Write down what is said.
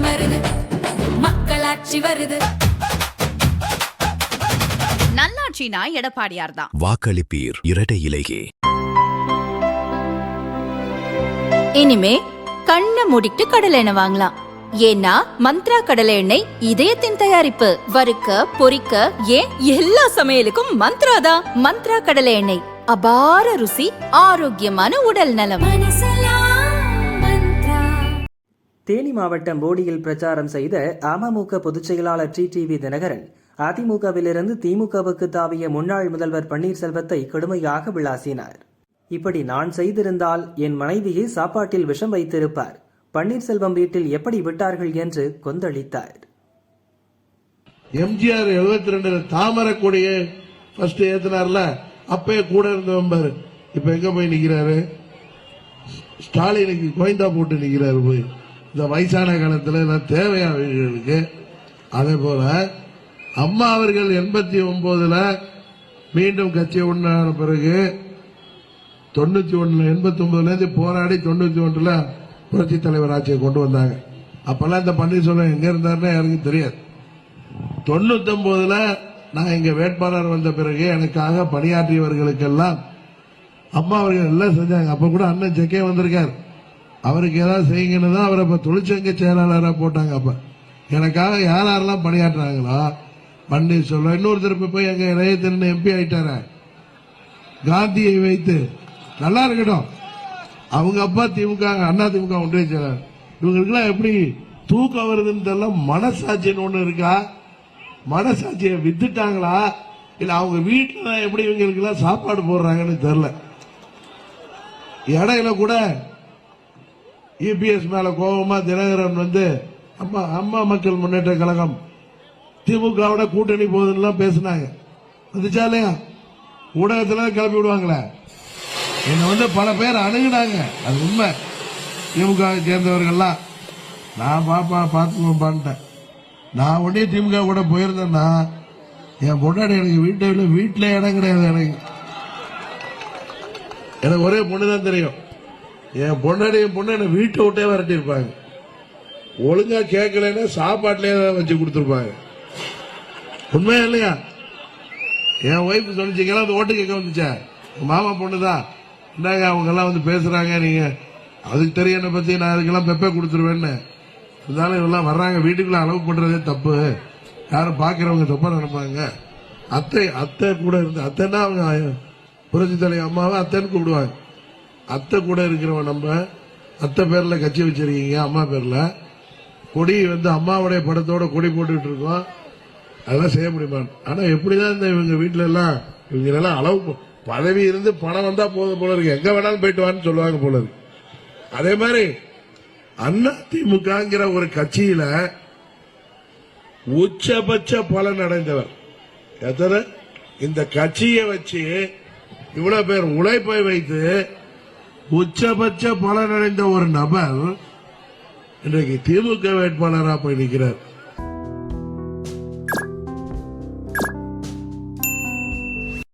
மருது மக்களாட்சி வருது. நல்லாட்சினா எடப்பாடியார் தான். வாக்களிப்பீர் இரட்டை இலையே. இனிமே கண்ணை மூடிட்டு கடலை எண்ணெய் வாங்கலாம். ஏன்னா மந்த்ரா கடலை எண்ணெய் இதயத்தின் தயாரிப்பு. வறுக்க பொரிக்க ஏன் எல்லா சமையலுக்கும் மந்த்ரா தான். மந்த்ரா கடலை எண்ணெய் அபார ருசி, ஆரோக்கியமான உடல் நலம். தேனி மாவட்டம் போடியில் பிரச்சாரம் செய்த அமமுக பொதுச் செயலாளர் டிடிவி தினகரன் அதிமுகவிலிருந்து திமுகவுக்கு தாவிய முன்னாள் முதல்வர் பன்னீர்செல்வத்தை கடுமையாக விளாசினார். இப்படி நான் செய்திருந்தால் என் மனைவியை சாப்பாட்டில் விஷம் வைத்திருப்பார். பன்னீர்செல்வம் வீட்டில் எப்படி விட்டார்கள் என்று கொந்தளித்தார். எம்ஜிஆர் 72 தாமரை கொடியை ஃபர்ஸ்ட் ஏத்தினார்ல, அப்பயே கூட இருந்தவன் இப்ப எங்க போய் நிக்கிறாரு? ஸ்டாலினுக்கு கோயந்தா போட்டு நிக்கிறாரு போய். இந்த வயசான காலத்துல தேவையா அவர்களுக்கு? அதே போல அம்மா அவர்கள் 89ல மீண்டும் கட்சி ஒன்றான பிறகு 91 89ல இருந்து போராடி 91ல புரட்சி தலைவர் ஆட்சியை கொண்டு வந்தாங்க. அப்பெல்லாம் இந்த பன்னீர்செல்வம் எங்க இருந்தாருன்னு யாருக்கும் தெரியாது. 99ல நான் இங்க வேட்பாளர் வந்த பிறகு எனக்காக பணியாற்றியவர்களுக்கெல்லாம் அம்மா அவர்கள் எல்லாம் செஞ்சாங்க. அப்ப கூட அண்ணன் ஜெகே வந்திருக்காரு. அவருக்கு ஏதாவது செய்யுங்கன்னு தான் அவரை இப்ப தொழிற்சங்க செயலாளராக போட்டாங்க. அப்ப எனக்காக யாரெல்லாம் பணியாற்றினாங்களோ பன்னீர்செல்வம். இன்னொருத்தர் போய் எங்க இளையத்தின் எம்பி ஆயிட்டார காந்தியை வைத்து, நல்லா இருக்கட்டும். அவங்க அப்பா திமுக, அண்ணா திமுக ஒன்றிய செயலாளர். இவங்களுக்கெல்லாம் எப்படி தூக்கம் வருதுன்னு தெரியல. மனசாட்சின்னு ஒண்ணு இருக்கா? மனசாட்சியை வித்துட்டாங்களா இல்ல அவங்க வீட்டுல எப்படி இவங்களுக்கு எல்லாம் சாப்பாடு போடுறாங்கன்னு தெரியல. இடையில கூட இபிஎஸ் மேல கோபமா தினகரன் வந்து அம்மா மக்கள் முன்னேற்ற கழகம் திமுகவோட கூட்டணி போகுதுன்னு பேசினாங்க. வந்துச்சா இல்லையா? ஊடகத்துல கிளப்பி விடுவாங்களே. என்ன பல பேர் அணுகுனாங்க. அது உண்மை. திமுக சேர்ந்தவர்கள்லாம் நான் பார்த்துட்டேன். நான் உடனே திமுக கூட போயிருந்தேன்னா என் பொண்டாடி எனக்கு வீட்டுல இடம் கிடையாது. எனக்கு ஒரே பொண்ணுதான் தெரியும். என் பொண்டாடி பொண்ணு என்ன வீட்டை விட்டே விரட்டி இருப்பாங்க. ஒழுங்கா கேட்கலன்னா சாப்பாட்டுலயே வச்சு கொடுத்துருப்பாங்க. உண்மையா இல்லையா? என் ஒய்ஃப் சொல்லிச்சீங்களா அந்த ஓட்டு கேட்க வந்துச்சா? மாமா பொண்ணுதான் என்னங்க அவங்க எல்லாம் வந்து பேசுறாங்க, நீங்க அதுக்கு தெரியும் என்ன பத்தி, நான் அதுக்கெல்லாம் பெப்பே கொடுத்துருவேன்னு. இருந்தாலும் இவெல்லாம் வர்றாங்க, வீட்டுக்குள்ள அளவு பண்றதே தப்பு, யாரும் பாக்குறவங்க தப்பா நினைப்பாங்க. அத்தை கூட இருந்து, அத்தைன்னா அவங்க புரட்சி தலைவர் அம்மாவை அத்தைன்னு கூப்பிடுவாங்க. அத்தை கூட இருக்கிறவன் நம்ம அத்தை பேர்ல கட்சி வச்சிருக்கீங்க, அம்மா பேர்ல கொடி வந்து அம்மாவுடைய படத்தோட கொடி போட்டுட்டு இருக்கோம். அதெல்லாம் செய்ய முடியுமா? ஆனா எப்படிதான் இந்த இவங்க வீட்டுல எல்லாம் இவங்க எல்லாம் அளவு பதவி இருந்து பணம் வந்தா போதும் போல இருக்கு, எங்க வேணாலும் போயிட்டு வான்னு சொல்லுவாங்க போல இருக்கு. அதே மாதிரி அதிமுகங்கிற ஒரு கட்சியில உச்சபட்ச பலன் அடைந்தவர் எத்தனை? இந்த கட்சியை வச்சு இவ்வளவு பேர் உழைப்பை வைத்து உச்சபட்ச பலன் அடைந்த ஒரு நபர் இன்றைக்கு திமுக வேட்பாளராக போய் நிற்கிறார்.